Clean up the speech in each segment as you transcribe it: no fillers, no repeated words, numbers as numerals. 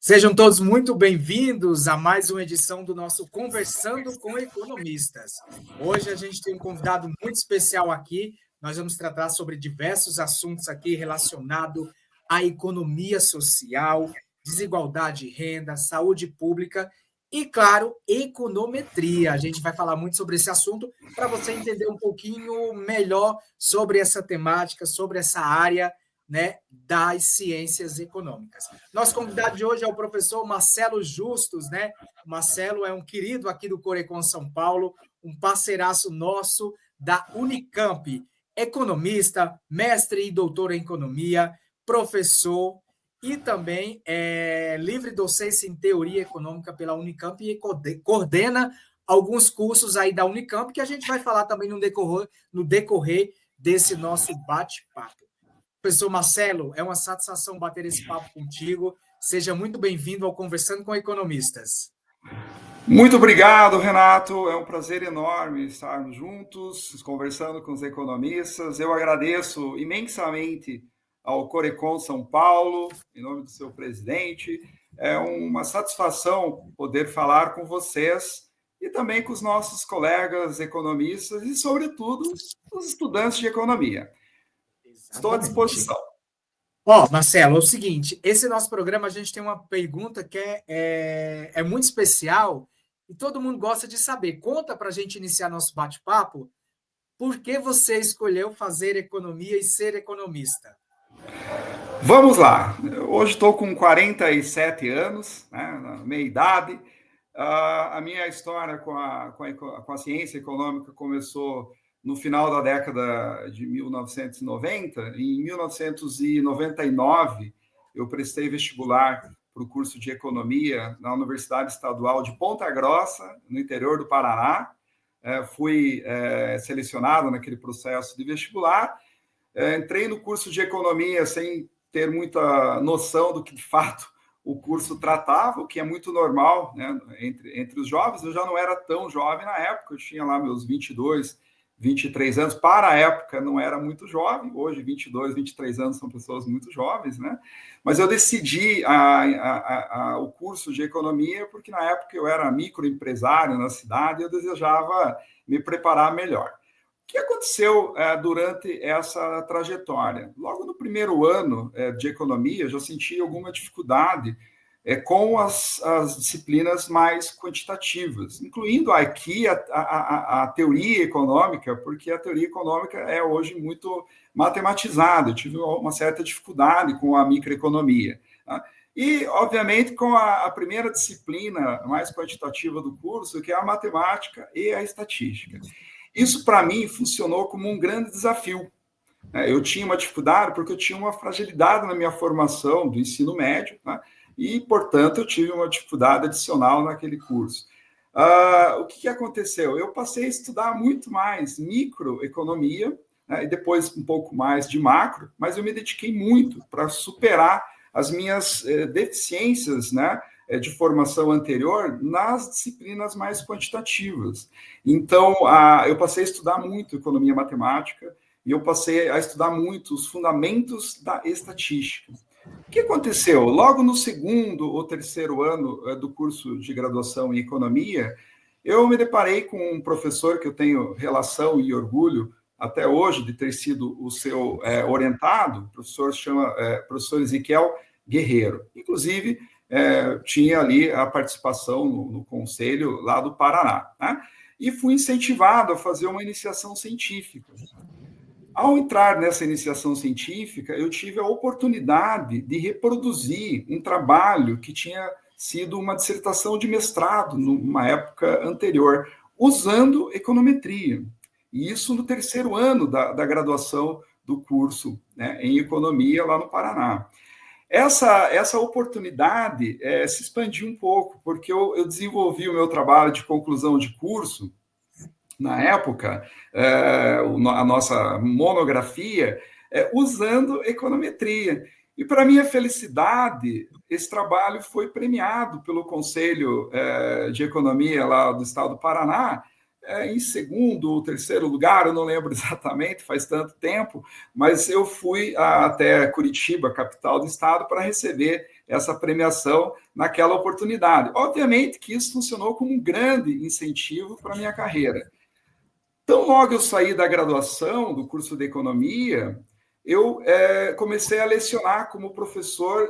Sejam todos muito bem-vindos a mais uma edição do nosso Conversando com Economistas. Hoje a gente tem um convidado muito especial aqui. Nós vamos tratar sobre diversos assuntos aqui relacionados à economia social, desigualdade de renda, saúde pública e, claro, econometria. A gente vai falar muito sobre esse assunto para você entender um pouquinho melhor sobre essa temática, sobre essa área, né, das ciências econômicas. Nosso convidado de hoje é o professor Marcelo Justus, né? O Marcelo é um querido aqui do Corecon São Paulo, um parceiraço nosso da Unicamp, economista, mestre e doutor em economia, professor e também é livre docência em teoria econômica pela Unicamp e coordena alguns cursos aí da Unicamp que a gente vai falar também no decorrer desse nosso bate-papo. Professor Marcelo, é uma satisfação bater esse papo contigo. Seja muito bem-vindo ao Conversando com Economistas. Muito obrigado, Renato. É um prazer enorme estarmos juntos, conversando com os economistas. Eu agradeço imensamente ao Corecon São Paulo, em nome do seu presidente. É uma satisfação poder falar com vocês e também com os nossos colegas economistas e, sobretudo, os estudantes de economia. Estou à disposição. Marcelo, é o seguinte, esse nosso programa a gente tem uma pergunta que é muito especial e todo mundo gosta de saber. Conta para a gente iniciar nosso bate-papo, por que você escolheu fazer economia e ser economista? Vamos lá. Hoje estou com 47 anos, né, na meia-idade. A minha história com a ciência econômica começou no final da década de 1990. Em 1999, eu prestei vestibular para o curso de Economia na Universidade Estadual de Ponta Grossa, no interior do Paraná. Fui selecionado naquele processo de vestibular. Entrei no curso de Economia sem ter muita noção do que, de fato, o curso tratava, o que é muito normal, né, entre os jovens. Eu já não era tão jovem na época, eu tinha lá meus 22, 23 anos. Para a época, não era muito jovem. Hoje, 22, 23 anos são pessoas muito jovens, né? Mas eu decidi o curso de Economia porque, na época, eu era microempresário na cidade e eu desejava me preparar melhor. O que aconteceu durante essa trajetória? Logo no primeiro ano de economia, eu já senti alguma dificuldade com as disciplinas mais quantitativas, incluindo aqui a teoria econômica, porque a teoria econômica é hoje muito matematizada. Eu tive uma certa dificuldade com a microeconomia, tá? E, obviamente, com a primeira disciplina mais quantitativa do curso, que é a matemática e a estatística. Isso, para mim, funcionou como um grande desafio. Eu tinha uma dificuldade porque eu tinha uma fragilidade na minha formação do ensino médio, né? E, portanto, eu tive uma dificuldade adicional naquele curso. O que aconteceu? Eu passei a estudar muito mais microeconomia, né, e depois um pouco mais de macro, mas eu me dediquei muito para superar as minhas deficiências, né, de formação anterior nas disciplinas mais quantitativas. Então, eu passei a estudar muito economia matemática e eu passei a estudar muito os fundamentos da estatística. O que aconteceu? Logo no segundo ou terceiro ano do curso de graduação em economia, eu me deparei com um professor que eu tenho relação e orgulho até hoje de ter sido o seu orientado. O professor chama professor Ezequiel Guerreiro. Inclusive, tinha ali a participação no conselho lá do Paraná, né? E fui incentivado a fazer uma iniciação científica. Ao entrar nessa iniciação científica, eu tive a oportunidade de reproduzir um trabalho que tinha sido uma dissertação de mestrado numa época anterior, usando econometria. E isso no terceiro ano da graduação do curso, né, em economia lá no Paraná. Essa oportunidade se expandiu um pouco, porque eu desenvolvi o meu trabalho de conclusão de curso, na época, a nossa monografia, usando econometria. E, para minha felicidade, esse trabalho foi premiado pelo Conselho de Economia lá do Estado do Paraná, em segundo ou terceiro lugar, eu não lembro exatamente, faz tanto tempo, mas eu fui até Curitiba, capital do estado, para receber essa premiação naquela oportunidade. Obviamente que isso funcionou como um grande incentivo para a minha carreira. Então, logo eu saí da graduação, do curso de economia, eu comecei a lecionar como professor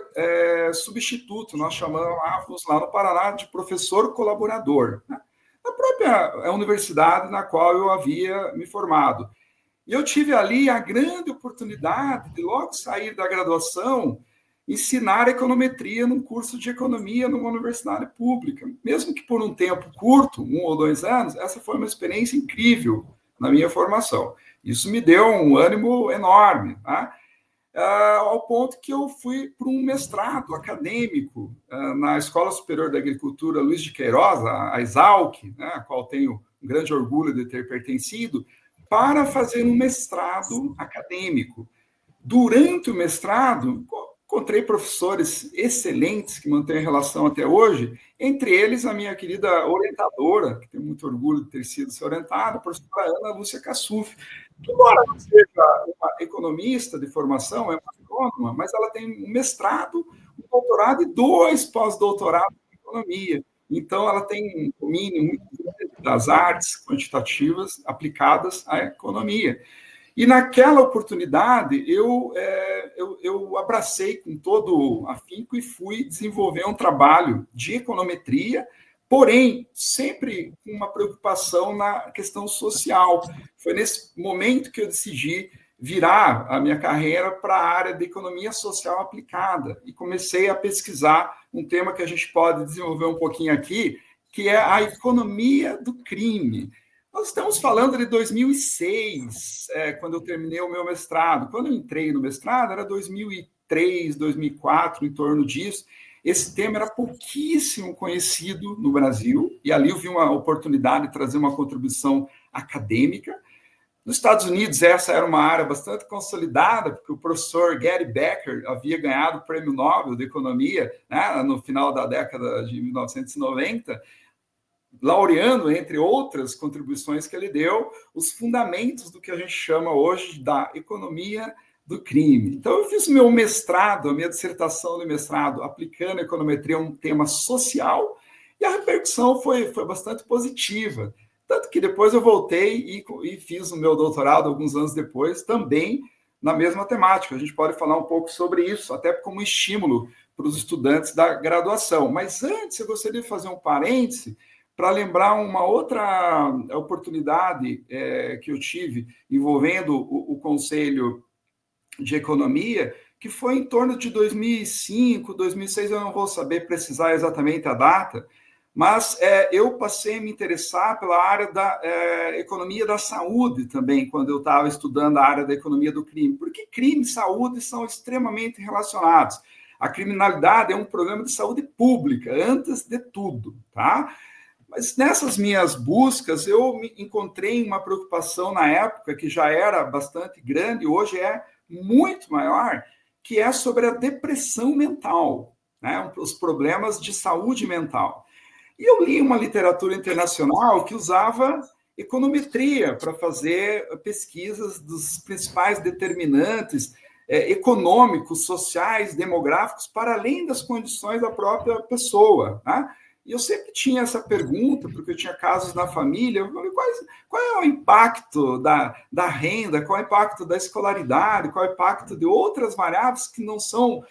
substituto, nós chamávamos lá no Paraná de professor colaborador, né? Na própria universidade na qual eu havia me formado. E eu tive ali a grande oportunidade de logo sair da graduação, ensinar econometria num curso de economia numa universidade pública. Mesmo que por um tempo curto, 1 ou 2 anos, essa foi uma experiência incrível na minha formação. Isso me deu um ânimo enorme, tá? Ao ponto que eu fui para um mestrado acadêmico na Escola Superior da Agricultura Luiz de Queiroz, a ESALC, né, a qual tenho um grande orgulho de ter pertencido, para fazer um mestrado acadêmico. Durante o mestrado, encontrei professores excelentes que mantêm relação até hoje, entre eles a minha querida orientadora, que tenho muito orgulho de ter sido sua orientada, a professora Ana Lúcia Cassuf, que, embora não seja uma economista de formação, é uma agrônoma, mas ela tem um mestrado, um doutorado e 2 pós-doutorados em economia. Então, ela tem um domínio muito grande das artes quantitativas aplicadas à economia. E naquela oportunidade, eu abracei com todo afinco e fui desenvolver um trabalho de econometria, porém, sempre com uma preocupação na questão social. Foi nesse momento que eu decidi virar a minha carreira para a área de economia social aplicada e comecei a pesquisar um tema que a gente pode desenvolver um pouquinho aqui, que é a economia do crime. Nós estamos falando de 2006, quando eu terminei o meu mestrado. Quando eu entrei no mestrado, era 2003, 2004, em torno disso. Esse tema era pouquíssimo conhecido no Brasil, e ali eu vi uma oportunidade de trazer uma contribuição acadêmica. Nos Estados Unidos, essa era uma área bastante consolidada, porque o professor Gary Becker havia ganhado o Prêmio Nobel de Economia, né, no final da década de 1990, laureando, entre outras contribuições que ele deu, os fundamentos do que a gente chama hoje da economia do crime. Então, eu fiz meu mestrado, a minha dissertação de mestrado, aplicando a econometria a um tema social, e a repercussão foi bastante positiva. Tanto que depois eu voltei e fiz o meu doutorado, alguns anos depois, também na mesma temática. A gente pode falar um pouco sobre isso, até como estímulo para os estudantes da graduação. Mas antes, eu gostaria de fazer um parêntese para lembrar uma outra oportunidade que eu tive envolvendo o Conselho de Economia, que foi em torno de 2005, 2006, eu não vou saber precisar exatamente a data, mas eu passei a me interessar pela área da economia da saúde também, quando eu estava estudando a área da economia do crime, porque crime e saúde são extremamente relacionados. A criminalidade é um problema de saúde pública, antes de tudo, tá? Mas nessas minhas buscas, eu me encontrei uma preocupação na época, que já era bastante grande, hoje é muito maior, que é sobre a depressão mental, né? Os problemas de saúde mental. E eu li uma literatura internacional que usava econometria para fazer pesquisas dos principais determinantes econômicos, sociais, demográficos, para além das condições da própria pessoa, né? E eu sempre tinha essa pergunta, porque eu tinha casos na família, eu falei, qual é o impacto da renda, qual é o impacto da escolaridade, qual é o impacto de outras variáveis que não são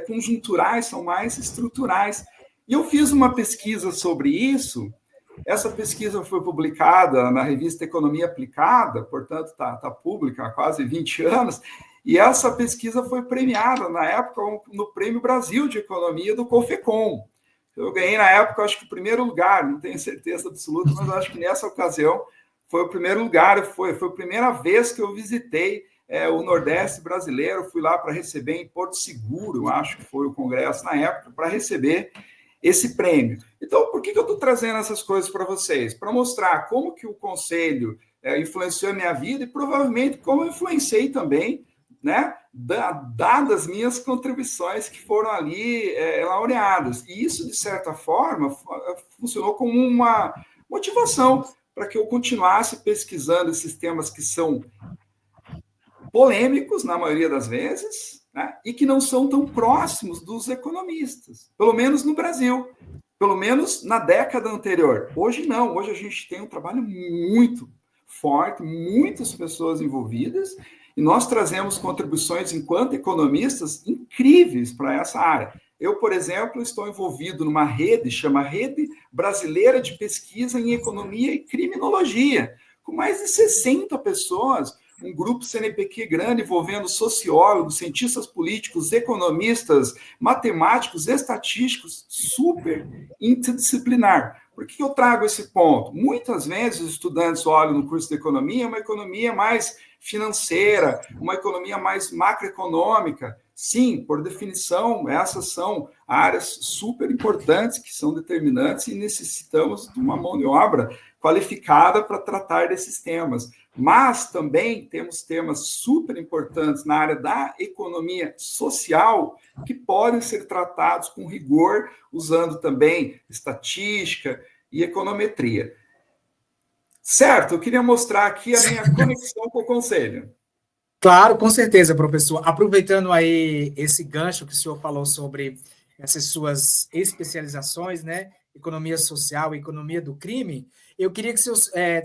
conjunturais, são mais estruturais. E eu fiz uma pesquisa sobre isso, essa pesquisa foi publicada na revista Economia Aplicada, portanto está pública há quase 20 anos, e essa pesquisa foi premiada, na época, no Prêmio Brasil de Economia do COFECOM. Eu ganhei, na época, acho que o primeiro lugar, não tenho certeza absoluta, mas acho que nessa ocasião foi o primeiro lugar, foi a primeira vez que eu visitei o Nordeste brasileiro, fui lá para receber em Porto Seguro, acho que foi o congresso na época, para receber esse prêmio. Então, por que eu estou trazendo essas coisas para vocês? Para mostrar como que o Conselho influenciou a minha vida e provavelmente como eu influenciei também, né, dadas as minhas contribuições que foram ali laureadas. E isso, de certa forma, funcionou como uma motivação para que eu continuasse pesquisando esses temas que são polêmicos, na maioria das vezes, né, e que não são tão próximos dos economistas, pelo menos no Brasil, pelo menos na década anterior. Hoje não, hoje a gente tem um trabalho muito forte, muitas pessoas envolvidas, e nós trazemos contribuições, enquanto economistas, incríveis para essa área. Eu, por exemplo, estou envolvido numa rede, chama Rede Brasileira de Pesquisa em Economia e Criminologia, com mais de 60 pessoas, um grupo CNPq grande envolvendo sociólogos, cientistas políticos, economistas, matemáticos, estatísticos, super interdisciplinar. Por que eu trago esse ponto? Muitas vezes os estudantes olham no curso de economia uma economia mais financeira, uma economia mais macroeconômica. Sim, por definição, essas são áreas super importantes, que são determinantes e necessitamos de uma mão de obra qualificada para tratar desses temas. Mas também temos temas super importantes na área da economia social que podem ser tratados com rigor, usando também estatística e econometria. Certo, eu queria mostrar aqui a minha conexão com o Conselho. Claro, com certeza, professor. Aproveitando aí esse gancho que o senhor falou sobre essas suas especializações, né? Economia social e economia do crime, eu queria que o senhor,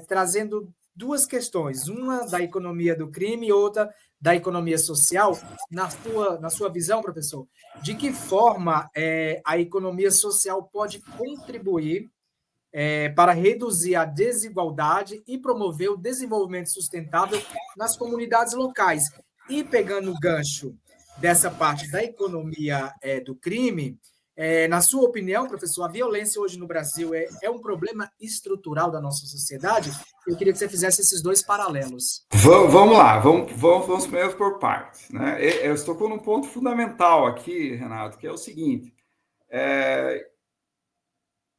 trazendo duas questões, uma da economia do crime e outra da economia social, na sua visão, professor, de que forma a economia social pode contribuir para reduzir a desigualdade e promover o desenvolvimento sustentável nas comunidades locais. E pegando o gancho dessa parte da economia do crime, na sua opinião, professor, a violência hoje no Brasil é um problema estrutural da nossa sociedade? Eu queria que você fizesse esses dois paralelos. Vamos lá, vamos primeiro por partes. Né? Eu estou com um ponto fundamental aqui, Renato, que é o seguinte: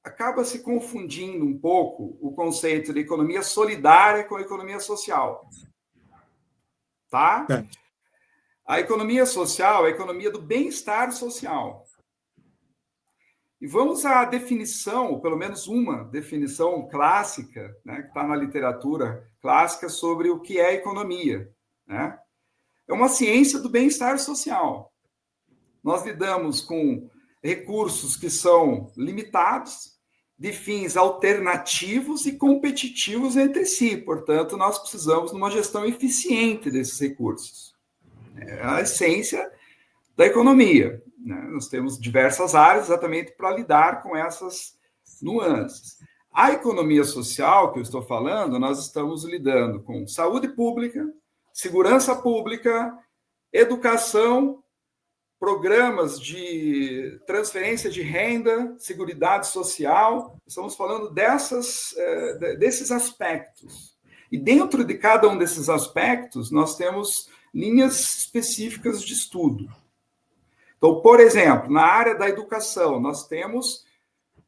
acaba se confundindo um pouco o conceito de economia solidária com a economia social. Tá? A economia social é a economia do bem-estar social. E vamos à definição, ou pelo menos uma definição clássica, né, que está na literatura clássica sobre o que é economia. Né? É uma ciência do bem-estar social. Nós lidamos com recursos que são limitados, de fins alternativos e competitivos entre si. Portanto, nós precisamos de uma gestão eficiente desses recursos. É a essência da economia. Né? Nós temos diversas áreas exatamente para lidar com essas nuances. A economia social que eu estou falando, nós estamos lidando com saúde pública, segurança pública, educação, programas de transferência de renda, seguridade social. Estamos falando desses aspectos. E dentro de cada um desses aspectos, nós temos linhas específicas de estudo. Então, por exemplo, na área da educação, nós temos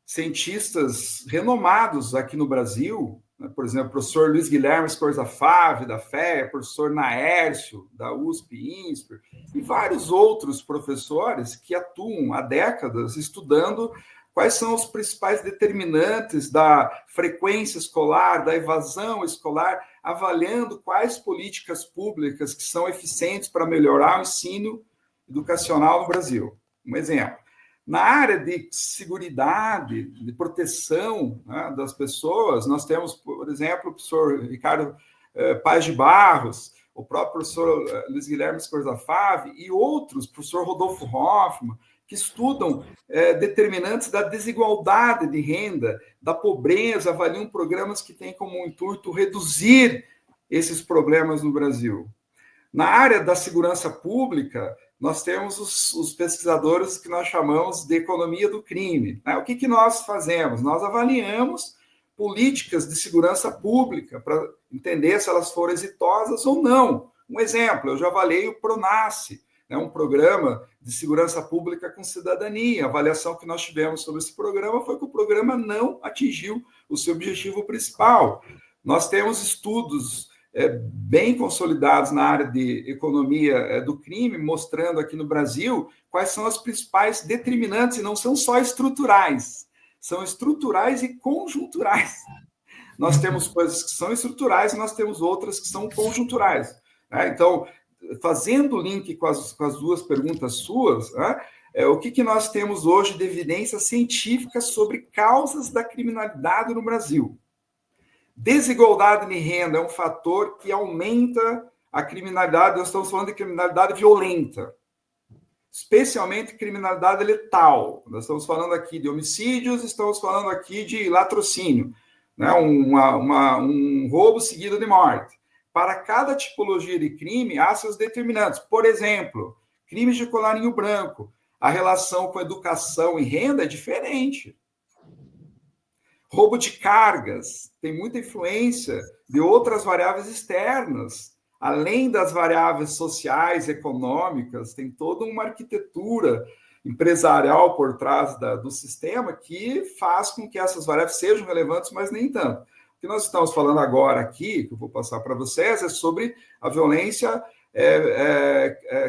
cientistas renomados aqui no Brasil, né? Por exemplo, o professor Luiz Guilherme Scorzafave, da FEA, professor Naércio, da USP, INSPER, e vários outros professores que atuam há décadas estudando quais são os principais determinantes da frequência escolar, da evasão escolar, avaliando quais políticas públicas que são eficientes para melhorar o ensino educacional no Brasil. Um exemplo. Na área de seguridade, de proteção, né, das pessoas, nós temos, por exemplo, o professor Ricardo Paz de Barros, o próprio professor Luiz Guilherme Scorzafave e outros, professor Rodolfo Hoffmann, que estudam determinantes da desigualdade de renda, da pobreza, avaliam programas que têm como intuito reduzir esses problemas no Brasil. Na área da segurança pública, nós temos os pesquisadores que nós chamamos de economia do crime. O que nós fazemos? Nós avaliamos políticas de segurança pública para entender se elas foram exitosas ou não. Um exemplo, eu já avaliei o PRONASSE, um programa de segurança pública com cidadania. A avaliação que nós tivemos sobre esse programa foi que o programa não atingiu o seu objetivo principal. Nós temos estudos bem consolidados na área de economia do crime, mostrando aqui no Brasil quais são as principais determinantes, e não são só estruturais, são estruturais e conjunturais nós temos coisas que são estruturais e nós temos outras que são conjunturais. Né? Então, fazendo o link com as duas perguntas suas, né? O que nós temos hoje de evidência científica sobre causas da criminalidade no Brasil? Desigualdade de renda é um fator que aumenta a criminalidade. Nós estamos falando de criminalidade violenta, especialmente criminalidade letal. Nós estamos falando aqui de homicídios, estamos falando aqui de latrocínio, né? Um roubo seguido de morte. Para cada tipologia de crime, há seus determinantes. Por exemplo, crimes de colarinho branco. A relação com educação e renda é diferente. Roubo de cargas tem muita influência de outras variáveis externas. Além das variáveis sociais, econômicas, tem toda uma arquitetura empresarial por trás do sistema que faz com que essas variáveis sejam relevantes, mas nem tanto. O que nós estamos falando agora aqui, que eu vou passar para vocês, é sobre a violência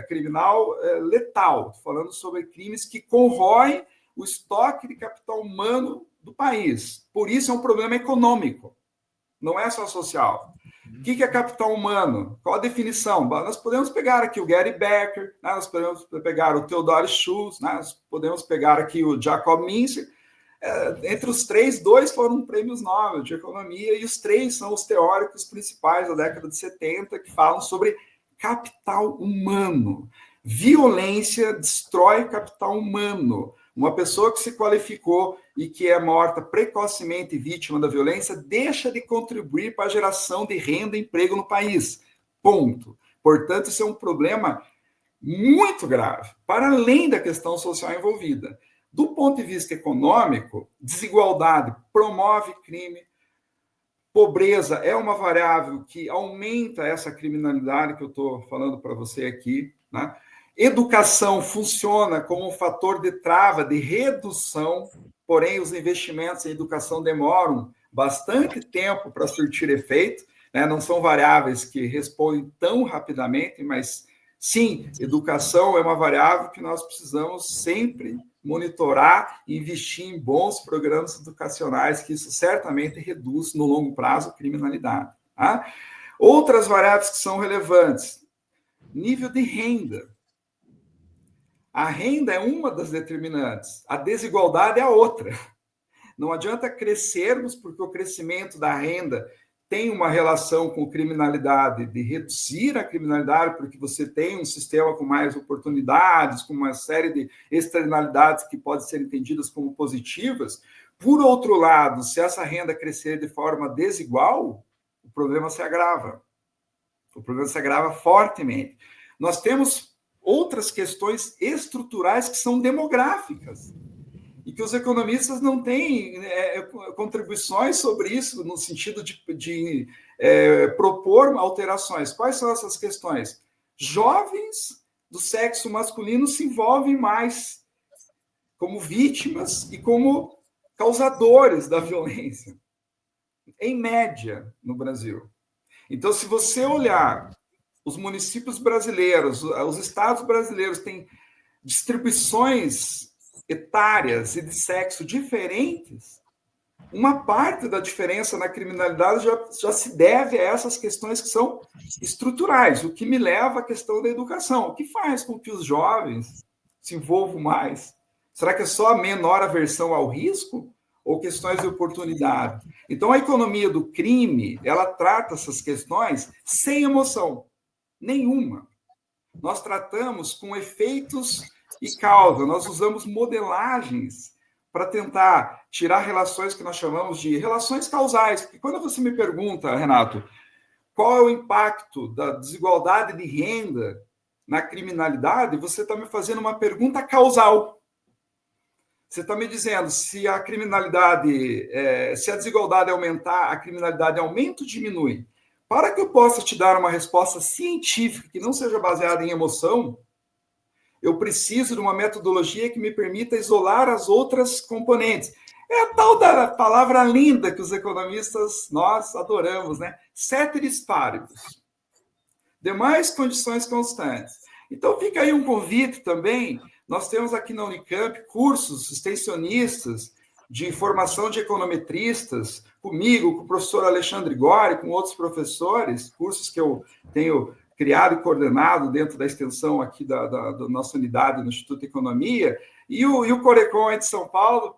criminal letal. Estou falando sobre crimes que corroem o estoque de capital humano do país. Por isso é um problema econômico, não é só social. O que é capital humano? Qual a definição? Nós podemos pegar aqui o Gary Becker, né? Nós podemos pegar o Theodore Schultz, né? Nós podemos pegar aqui o Jacob Mincer. Entre os três, 2 foram prêmios Nobel de Economia, e os 3 são os teóricos principais da década de 70 que falam sobre capital humano. Violência destrói capital humano. Uma pessoa que se qualificou e que é morta precocemente vítima da violência deixa de contribuir para a geração de renda e emprego no país. Ponto. Portanto, isso é um problema muito grave, para além da questão social envolvida. Do ponto de vista econômico, desigualdade promove crime, pobreza é uma variável que aumenta essa criminalidade que eu estou falando para você aqui, né? Educação funciona como um fator de trava, de redução, porém os investimentos em educação demoram bastante tempo para surtir efeito, né? Não são variáveis que respondem tão rapidamente, mas sim, educação é uma variável que nós precisamos sempre monitorar e investir em bons programas educacionais, que isso certamente reduz, no longo prazo, a criminalidade. Tá? Outras variáveis que são relevantes, nível de renda. A renda é uma das determinantes, a desigualdade é a outra. Não adianta crescermos, porque o crescimento da renda tem uma relação com criminalidade, de reduzir a criminalidade, porque você tem um sistema com mais oportunidades, com uma série de externalidades que podem ser entendidas como positivas. Por outro lado, se essa renda crescer de forma desigual, o problema se agrava. O problema se agrava fortemente. Nós temos outras questões estruturais que são demográficas, e que os economistas não têm contribuições sobre isso, no sentido de propor alterações. Quais são essas questões? Jovens do sexo masculino se envolvem mais como vítimas e como causadores da violência, em média, no Brasil. Então, se você olhar os municípios brasileiros, os estados brasileiros têm distribuições etárias e de sexo diferentes, uma parte da diferença na criminalidade já se deve a essas questões que são estruturais, o que me leva à questão da educação. O que faz com que os jovens se envolvam mais? Será que é só a menor aversão ao risco ou questões de oportunidade? Então, a economia do crime, ela trata essas questões sem emoção nenhuma. Nós tratamos com efeitos e causa. Nós usamos modelagens para tentar tirar relações que nós chamamos de relações causais. Porque quando você me pergunta, Renato, qual é o impacto da desigualdade de renda na criminalidade, você está me fazendo uma pergunta causal. Você está me dizendo se a criminalidade, se a desigualdade aumentar, a criminalidade aumenta ou diminui? Para que eu possa te dar uma resposta científica que não seja baseada em emoção, eu preciso de uma metodologia que me permita isolar as outras componentes. É a tal da palavra linda que os economistas, nós adoramos, né? Ceteris paribus. Demais condições constantes. Então, fica aí um convite também. Nós temos aqui na Unicamp cursos extensionistas de formação de econometristas, comigo, com o professor Alexandre Gori, com outros professores, cursos que eu tenho criado e coordenado dentro da extensão aqui da nossa unidade no Instituto de Economia, e o Corecon de São Paulo,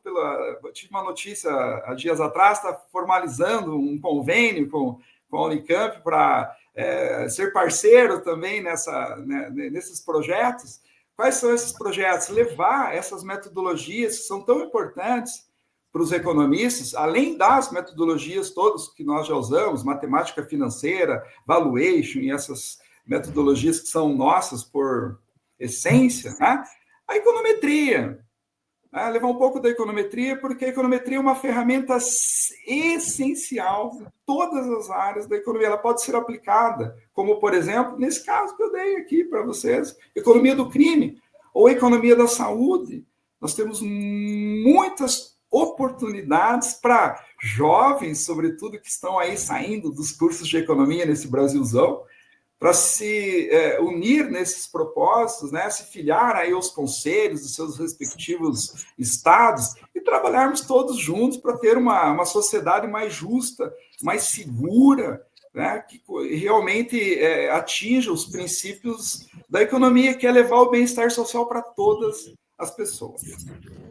tive uma notícia há dias atrás, está formalizando um convênio com a Unicamp para ser parceiro também nesses projetos. Quais são esses projetos? Levar essas metodologias que são tão importantes para os economistas, além das metodologias todas que nós já usamos, matemática financeira, valuation e essas metodologias que são nossas por essência, né? A econometria. Levar um pouco da econometria, porque a econometria é uma ferramenta essencial em todas as áreas da economia. Ela pode ser aplicada, como, por exemplo, nesse caso que eu dei aqui para vocês, economia do crime ou economia da saúde. Nós temos muitas oportunidades para jovens, sobretudo, que estão aí saindo dos cursos de economia nesse Brasilzão, para se unir nesses propósitos, né, se filiar aí aos conselhos dos seus respectivos estados e trabalharmos todos juntos para ter uma sociedade mais justa, mais segura, né, que realmente atinja os princípios da economia, que é levar o bem-estar social para todas as pessoas.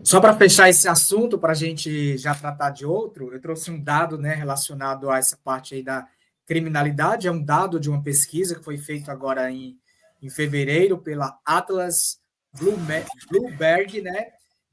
Só para fechar esse assunto, para a gente já tratar de outro, eu trouxe um dado, né, relacionado a essa parte aí da criminalidade. É um dado de uma pesquisa que foi feita agora em fevereiro pela Atlas Bloomberg, né,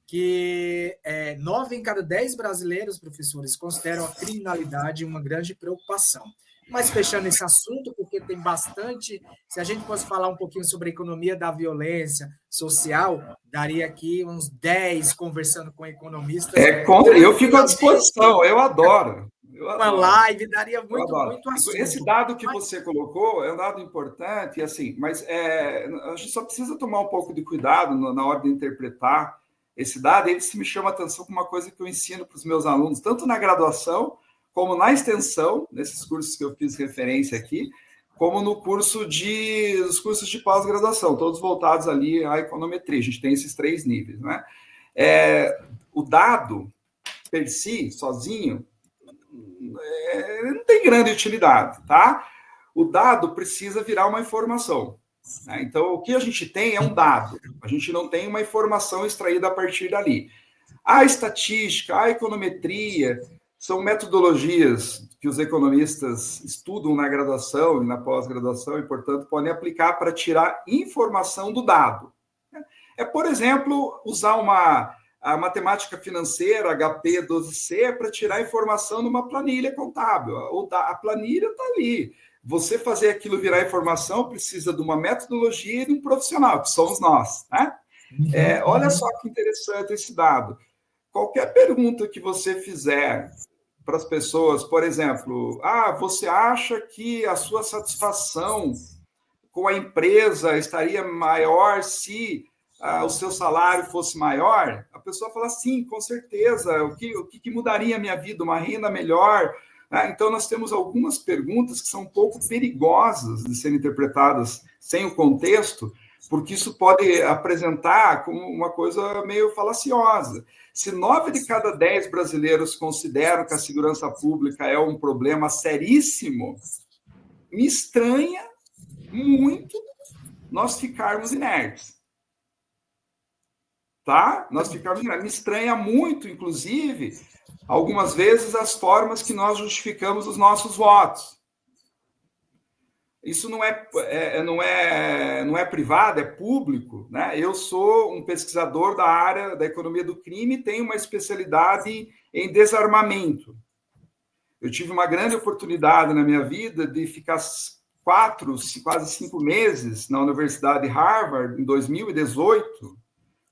que 9 em cada 10 brasileiros, professores, consideram a criminalidade uma grande preocupação. Mas fechando esse assunto, porque tem bastante, se a gente fosse falar um pouquinho sobre a economia da violência social, daria aqui uns 10 conversando com economistas. Eu fico à disposição, eu adoro. Uma live daria muito assunto. Esse dado que você colocou é um dado importante, assim, mas a gente só precisa tomar um pouco de cuidado na hora de interpretar esse dado. Ele se me chama a atenção com uma coisa que eu ensino para os meus alunos, tanto na graduação como na extensão, nesses cursos que eu fiz referência aqui, como no os cursos de pós-graduação, todos voltados ali à econometria. A gente tem esses 3 níveis, né? O dado, per si, sozinho, não tem grande utilidade, tá? O dado precisa virar uma informação, né? Então, o que a gente tem é um dado. A gente não tem uma informação extraída a partir dali. A estatística, a econometria, são metodologias que os economistas estudam na graduação e na pós-graduação e, portanto, podem aplicar para tirar informação do dado. Por exemplo, usar a matemática financeira, HP 12C, para tirar informação numa planilha contábil. A planilha está ali. Você fazer aquilo virar informação precisa de uma metodologia e de um profissional, que somos nós, né? Olha só que interessante esse dado. Qualquer pergunta que você fizer para as pessoas, por exemplo, você acha que a sua satisfação com a empresa estaria maior se o seu salário fosse maior? A pessoa fala, sim, com certeza. O que mudaria a minha vida? Uma renda melhor? Então, nós temos algumas perguntas que são um pouco perigosas de serem interpretadas sem o contexto, porque isso pode apresentar como uma coisa meio falaciosa. Se 9 de cada 10 brasileiros consideram que a segurança pública é um problema seríssimo, me estranha muito nós ficarmos inertes. Tá? Nós ficamos inertes. Me estranha muito, inclusive, algumas vezes, as formas que nós justificamos os nossos votos. Isso não é privado, é público, né? Eu sou um pesquisador da área da economia do crime e tenho uma especialidade em desarmamento. Eu tive uma grande oportunidade na minha vida de ficar 4, quase 5 meses na Universidade de Harvard, em 2018,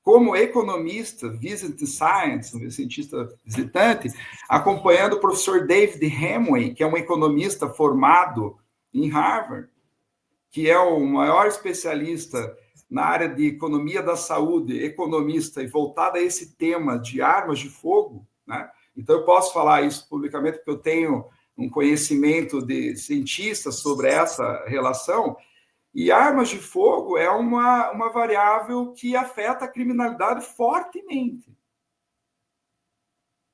como economista, visiting science, um cientista visitante, acompanhando o professor David Hemway, que é um economista formado em Harvard, que é o maior especialista na área de economia da saúde, economista, e voltado a esse tema de armas de fogo, né? Então, eu posso falar isso publicamente, porque eu tenho um conhecimento de cientistas sobre essa relação, e armas de fogo é uma variável que afeta a criminalidade fortemente.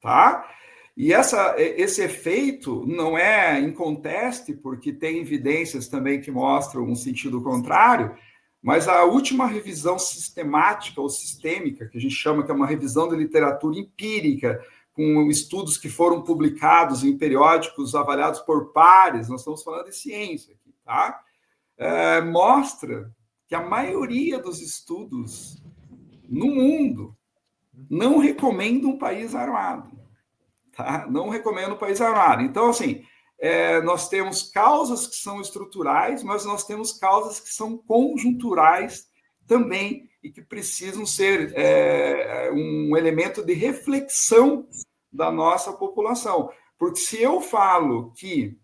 tá? E esse efeito não é inconteste, porque tem evidências também que mostram um sentido contrário, mas a última revisão sistemática ou sistêmica, que a gente chama que é uma revisão de literatura empírica, com estudos que foram publicados em periódicos avaliados por pares, nós estamos falando de ciência aqui, tá? Mostra que a maioria dos estudos no mundo não recomenda um país armado. Tá? Não recomendo o país armado. Então, assim, nós temos causas que são estruturais, mas nós temos causas que são conjunturais também e que precisam ser um elemento de reflexão da nossa população. Porque se eu falo que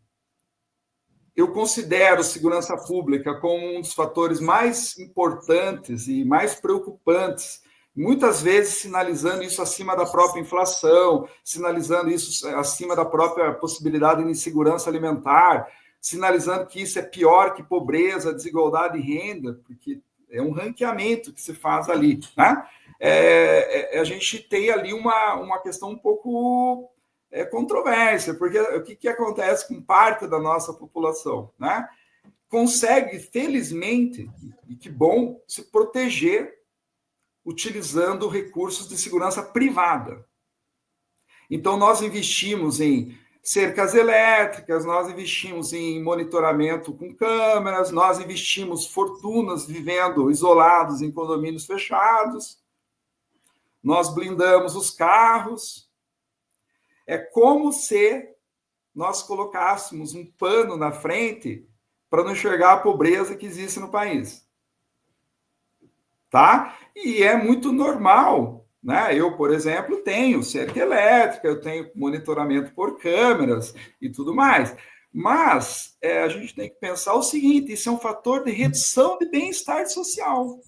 eu considero segurança pública como um dos fatores mais importantes e mais preocupantes, muitas vezes sinalizando isso acima da própria inflação, sinalizando isso acima da própria possibilidade de insegurança alimentar, sinalizando que isso é pior que pobreza, desigualdade de renda, porque é um ranqueamento que se faz ali, né? A gente tem ali uma questão um pouco controvérsia, porque o que acontece com parte da nossa população, né? Consegue, felizmente, e que bom, se proteger utilizando recursos de segurança privada. Então, nós investimos em cercas elétricas, nós investimos em monitoramento com câmeras, nós investimos fortunas vivendo isolados em condomínios fechados, nós blindamos os carros. É como se nós colocássemos um pano na frente para não enxergar a pobreza que existe no país. Tá? E é muito normal, né? Eu, por exemplo, tenho cerca elétrica, eu tenho monitoramento por câmeras e tudo mais. Mas a gente tem que pensar o seguinte: isso é um fator de redução de bem-estar social.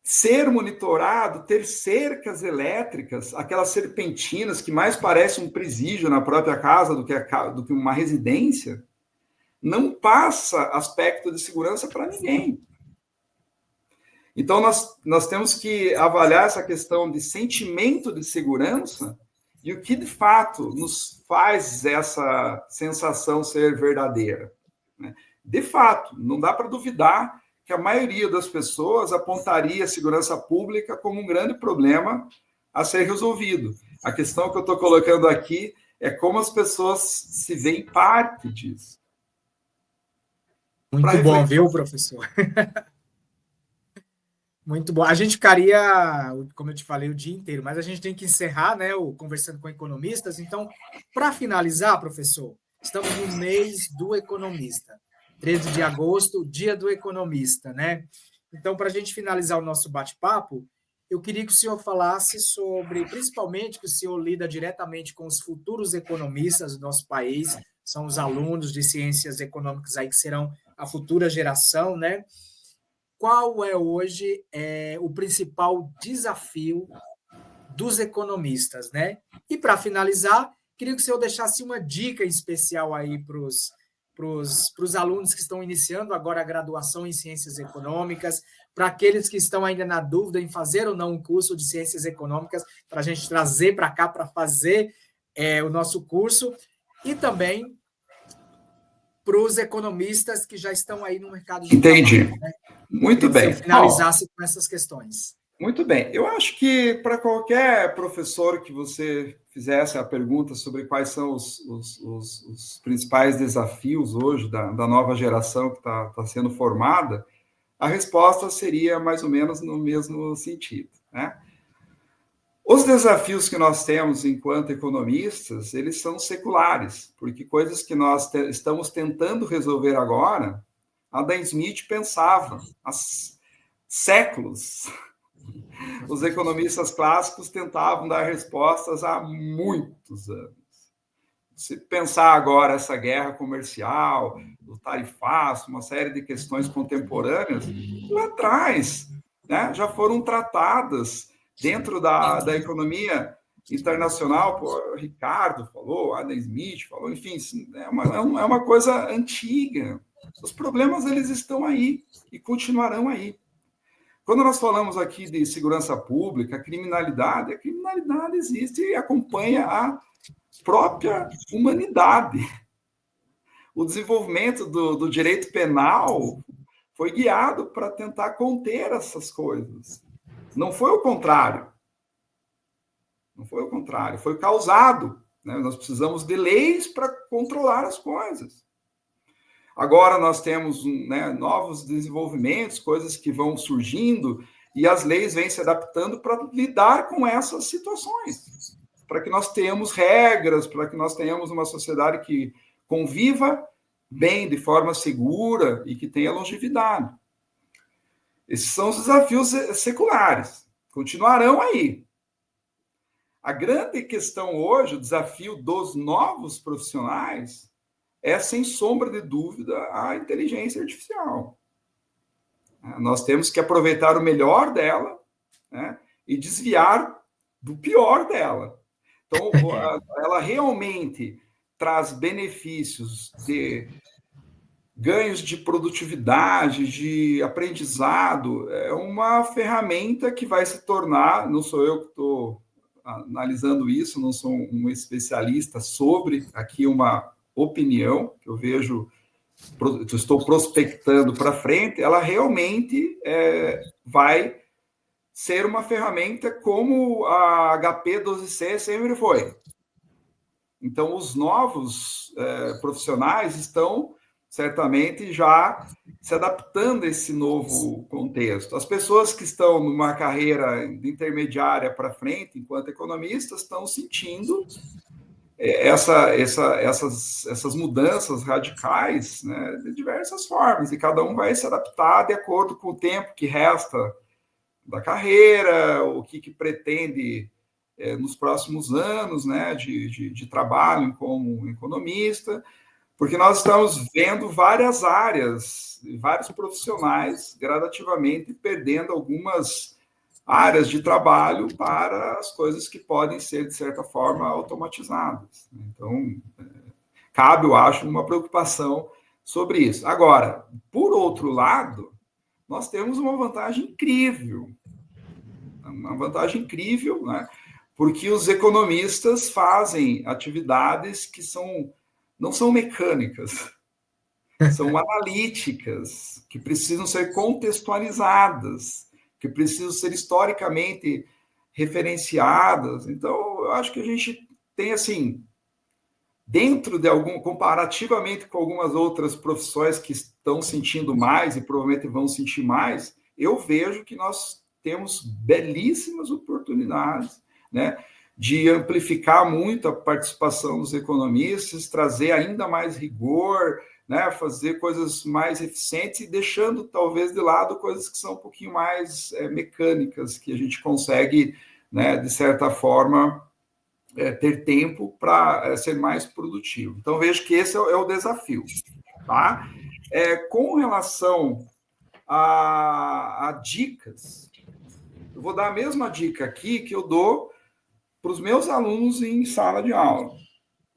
Ser monitorado, ter cercas elétricas, aquelas serpentinas que mais parecem um presídio na própria casa do que uma residência, não passa aspecto de segurança para ninguém. Então, nós temos que avaliar essa questão de sentimento de segurança e o que, de fato, nos faz essa sensação ser verdadeira. De fato, não dá para duvidar que a maioria das pessoas apontaria a segurança pública como um grande problema a ser resolvido. A questão que eu estou colocando aqui é como as pessoas se veem parte disso. Muito bom, viu, professor? Muito bom. A gente ficaria, como eu te falei, o dia inteiro, mas a gente tem que encerrar, né, o Conversando com Economistas. Então, para finalizar, professor, estamos no mês do economista. 13 de agosto, dia do economista, né? Então, para a gente finalizar o nosso bate-papo, eu queria que o senhor falasse sobre, principalmente, que o senhor lida diretamente com os futuros economistas do nosso país, são os alunos de ciências econômicas aí que serão a futura geração, né? Qual é hoje o principal desafio dos economistas, né? E para finalizar, queria que o senhor deixasse uma dica especial aí para os alunos que estão iniciando agora a graduação em ciências econômicas, para aqueles que estão ainda na dúvida em fazer ou não um curso de ciências econômicas, para a gente trazer para cá para fazer o nosso curso, e também para os economistas que já estão aí no mercado de trabalho. Entendi. Né? Muito bem. Se eu finalizasse com essas questões. Muito bem. Eu acho que para qualquer professor que você fizesse a pergunta sobre quais são os principais desafios hoje da nova geração que está sendo formada, a resposta seria mais ou menos no mesmo sentido, né? Os desafios que nós temos enquanto economistas, eles são seculares, porque coisas que nós estamos tentando resolver agora, Adam Smith pensava há séculos. Os economistas clássicos tentavam dar respostas há muitos anos. Se pensar agora essa guerra comercial, o tarifaço, uma série de questões contemporâneas, lá atrás, né, já foram tratadas dentro da economia internacional. Pô, Ricardo falou, Adam Smith falou, enfim, é uma coisa antiga. Os problemas, eles estão aí e continuarão aí. Quando nós falamos aqui de segurança pública, a criminalidade existe e acompanha a própria humanidade. O desenvolvimento do direito penal foi guiado para tentar conter essas coisas. Não foi o contrário. Não foi o contrário, foi causado. Né? Nós precisamos de leis para controlar as coisas. Agora nós temos, né, novos desenvolvimentos, coisas que vão surgindo, e as leis vêm se adaptando para lidar com essas situações. Para que nós tenhamos regras, para que nós tenhamos uma sociedade que conviva bem, de forma segura e que tenha longevidade. Esses são os desafios seculares. Continuarão aí. A grande questão hoje, o desafio dos novos profissionais, é, sem sombra de dúvida, a inteligência artificial. Nós temos que aproveitar o melhor dela, né, e desviar do pior dela. Então, ela realmente traz benefícios de ganhos de produtividade, de aprendizado. É uma ferramenta que vai se tornar, não sou eu que estou analisando isso, não sou um especialista sobre, aqui uma opinião que eu vejo, estou prospectando para frente, ela realmente vai ser uma ferramenta como a HP 12C sempre foi. Então, os novos profissionais estão certamente já se adaptando a esse novo contexto. As pessoas que estão numa carreira intermediária para frente, enquanto economistas, estão sentindo essas mudanças radicais, né, de diversas formas, e cada um vai se adaptar de acordo com o tempo que resta da carreira, o que pretende nos próximos anos, né, de trabalho como economista, porque nós estamos vendo várias áreas, vários profissionais gradativamente perdendo algumas áreas de trabalho para as coisas que podem ser, de certa forma, automatizadas. Então, cabe, eu acho, uma preocupação sobre isso. Agora, por outro lado, nós temos uma vantagem incrível, né? Porque os economistas fazem atividades que não são mecânicas, são analíticas, que precisam ser contextualizadas, que precisam ser historicamente referenciadas. Então, eu acho que a gente tem, assim, dentro de comparativamente com algumas outras profissões que estão sentindo mais e provavelmente vão sentir mais, eu vejo que nós temos belíssimas oportunidades, né, de amplificar muito a participação dos economistas, trazer ainda mais rigor, né, fazer coisas mais eficientes e deixando, talvez, de lado coisas que são um pouquinho mais mecânicas, que a gente consegue, né, de certa forma, ter tempo para ser mais produtivo. Então, vejo que esse é o desafio. Tá? Com relação a dicas, eu vou dar a mesma dica aqui que eu dou para os meus alunos em sala de aula.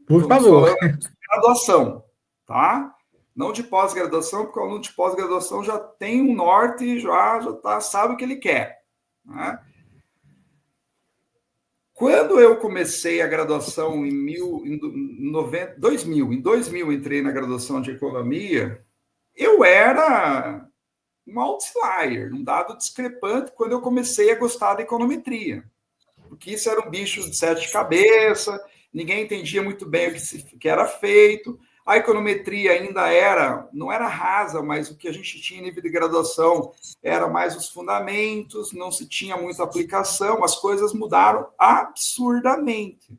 Por favor. Graduação, tá? Não de pós-graduação, porque o aluno de pós-graduação já tem um norte e já sabe o que ele quer. Né? Quando eu comecei a graduação em 2000 entrei na graduação de economia, eu era um outlier, um dado discrepante quando eu comecei a gostar da econometria. Porque isso era um bicho de sete cabeças, ninguém entendia muito bem o que era feito. A econometria ainda não era rasa, mas o que a gente tinha em nível de graduação era mais os fundamentos, não se tinha muita aplicação, as coisas mudaram absurdamente.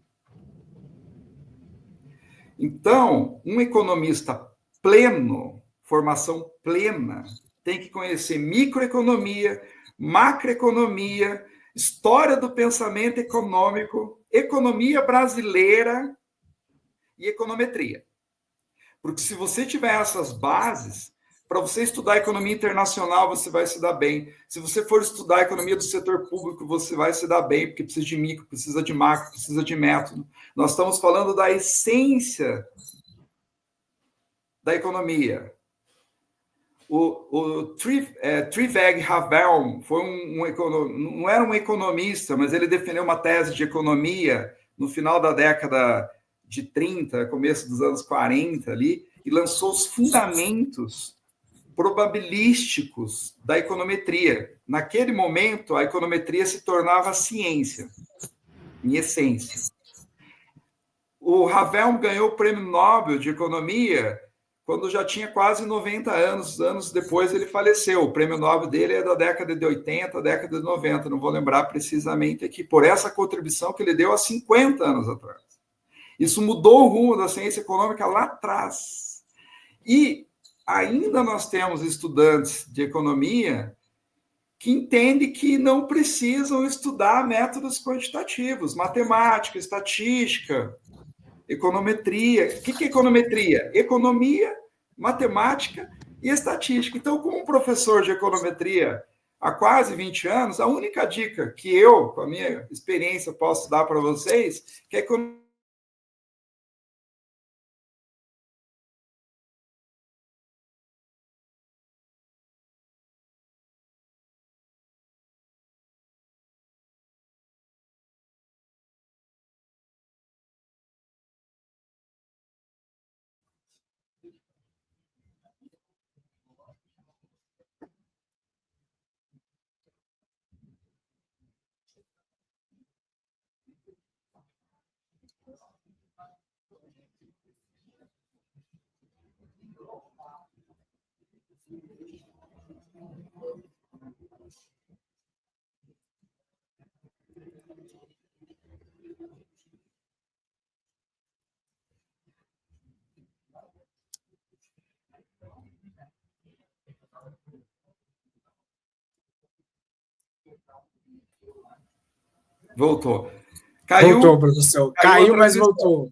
Então, um economista pleno, formação plena, tem que conhecer microeconomia, macroeconomia, história do pensamento econômico, economia brasileira e econometria. Porque se você tiver essas bases, para você estudar economia internacional, você vai se dar bem. Se você for estudar a economia do setor público, você vai se dar bem, porque precisa de micro, precisa de macro, precisa de método. Nós estamos falando da essência da economia. O Triveg Havel foi não era um economista, mas ele defendeu uma tese de economia no final da década de 30, começo dos anos 40 ali, e lançou os fundamentos probabilísticos da econometria. Naquele momento, a econometria se tornava ciência, em essência. O Havel ganhou o Prêmio Nobel de Economia quando já tinha quase 90 anos. Anos depois ele faleceu. O Prêmio Nobel dele é da década de 80, década de 90, não vou lembrar precisamente aqui, por essa contribuição que ele deu há 50 anos atrás. Isso mudou o rumo da ciência econômica lá atrás. E ainda nós temos estudantes de economia que entendem que não precisam estudar métodos quantitativos, matemática, estatística, econometria. O que é econometria? Economia, matemática e estatística. Então, como professor de econometria há quase 20 anos, a única dica que eu, com a minha experiência, posso dar para vocês, que é Voltou. Voltou, professor. Caiu, mas voltou.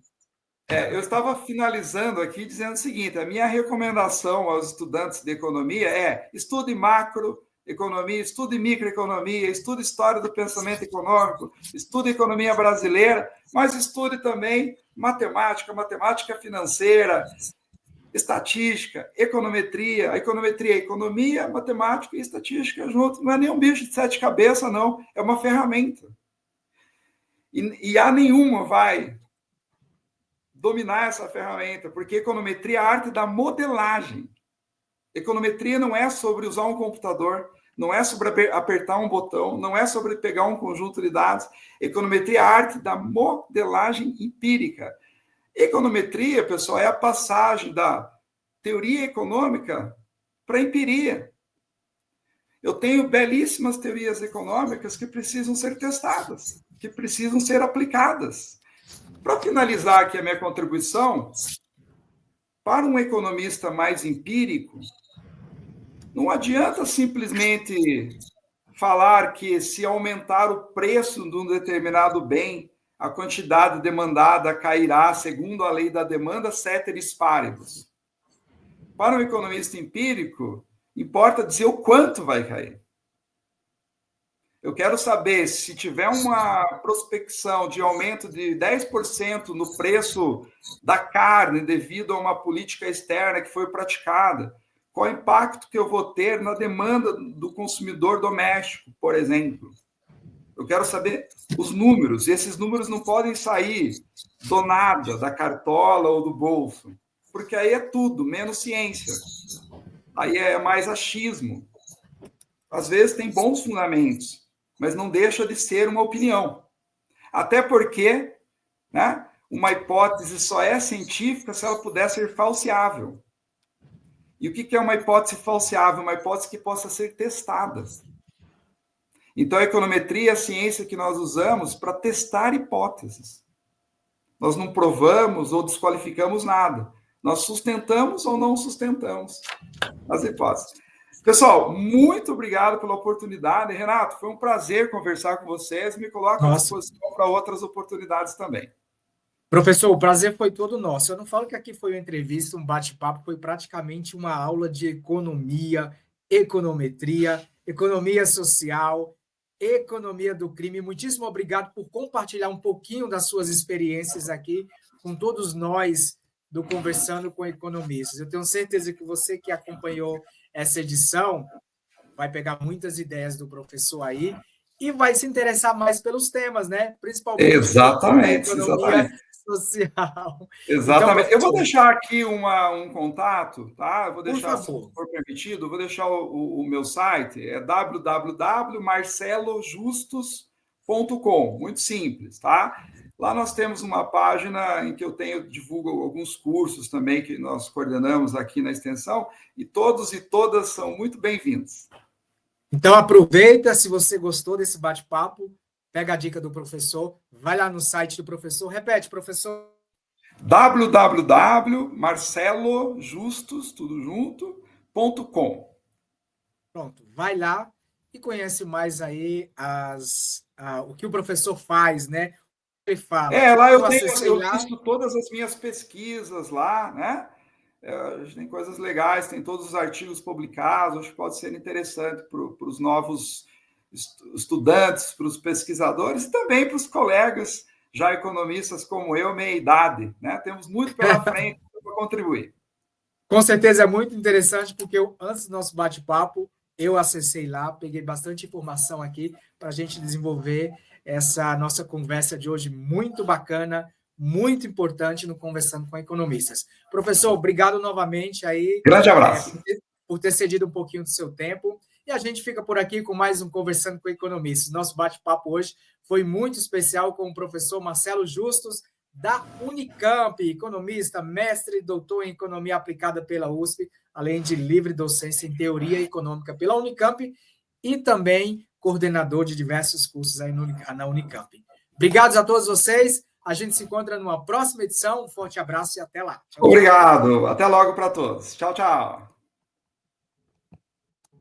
Eu estava finalizando aqui dizendo o seguinte: a minha recomendação aos estudantes de economia é estude macroeconomia, estude microeconomia, estude história do pensamento econômico, estude economia brasileira, mas estude também matemática financeira, estatística, econometria. A econometria é economia, matemática e estatística junto. Não é nem um bicho de sete cabeças, não. É uma ferramenta. E a nenhuma vai dominar essa ferramenta, porque econometria é a arte da modelagem. Econometria não é sobre usar um computador, não é sobre apertar um botão, não é sobre pegar um conjunto de dados. Econometria é a arte da modelagem empírica. Econometria, pessoal, é a passagem da teoria econômica para a empiria. Eu tenho belíssimas teorias econômicas que precisam ser testadas, que precisam ser aplicadas. Para finalizar aqui a minha contribuição, para um economista mais empírico, não adianta simplesmente falar que se aumentar o preço de um determinado bem, a quantidade demandada cairá segundo a lei da demanda ceteris paribus. Para um economista empírico, importa dizer o quanto vai cair. Eu quero saber se tiver uma prospecção de aumento de 10% no preço da carne devido a uma política externa que foi praticada, qual o impacto que eu vou ter na demanda do consumidor doméstico, por exemplo. Eu quero saber os números, e esses números não podem sair do nada, da cartola ou do bolso, porque aí é tudo, menos ciência. Aí é mais achismo. Às vezes tem bons fundamentos, mas não deixa de ser uma opinião. Até porque, né, uma hipótese só é científica se ela puder ser falseável. E o que é uma hipótese falseável? Uma hipótese que possa ser testada. Então, a econometria é a ciência que nós usamos para testar hipóteses. Nós não provamos ou desqualificamos nada. Nós sustentamos ou não sustentamos as hipóteses. Pessoal, muito obrigado pela oportunidade. Renato, foi um prazer conversar com vocês. Me coloco à disposição para outras oportunidades também. Professor, o prazer foi todo nosso. Eu não falo que aqui foi uma entrevista, um bate-papo, foi praticamente uma aula de economia, econometria, economia social, economia do crime. Muitíssimo obrigado por compartilhar um pouquinho das suas experiências aqui com todos nós do Conversando com Economistas. Eu tenho certeza que você que acompanhou essa edição vai pegar muitas ideias do professor aí e vai se interessar mais pelos temas, né? Principalmente a Exatamente, economia exatamente. social. Exatamente. Então, eu vou deixar aqui um contato, tá? Eu vou por deixar, se favor. for permitido, eu vou deixar o meu site, é www.marcelojustus.com. Muito simples, tá? Lá nós temos uma página em que divulgo alguns cursos também que nós coordenamos aqui na extensão, e todos e todas são muito bem-vindos. Então, aproveita, se você gostou desse bate-papo, pega a dica do professor, vai lá no site do professor, repete, professor. www.marcelojustus.com. Pronto, vai lá e conhece mais aí o que o professor faz, né? Ele fala. Lá Eu acessei eu lá. listo todas as minhas pesquisas lá, né? Tem coisas legais, tem todos os artigos publicados, acho que pode ser interessante para os novos estudantes, para os pesquisadores e também para os colegas já economistas como eu, meia idade, né? Temos muito pela frente para contribuir. Com certeza é muito interessante, porque antes do nosso bate-papo, eu acessei lá, peguei bastante informação aqui para a gente desenvolver essa nossa conversa de hoje muito bacana, muito importante no Conversando com Economistas. Professor, obrigado novamente aí Grande abraço. por ter cedido um pouquinho do seu tempo. E a gente fica por aqui com mais um Conversando com Economistas. Nosso bate-papo hoje foi muito especial com o professor Marcelo Justus, da Unicamp, economista, mestre e doutor em economia aplicada pela USP, além de livre docência em teoria econômica pela Unicamp e também coordenador de diversos cursos aí na Unicamp. Obrigados a todos vocês. A gente se encontra numa próxima edição. Um forte abraço e até lá. Tchau, obrigado. Tchau. Até logo para todos. Tchau, tchau.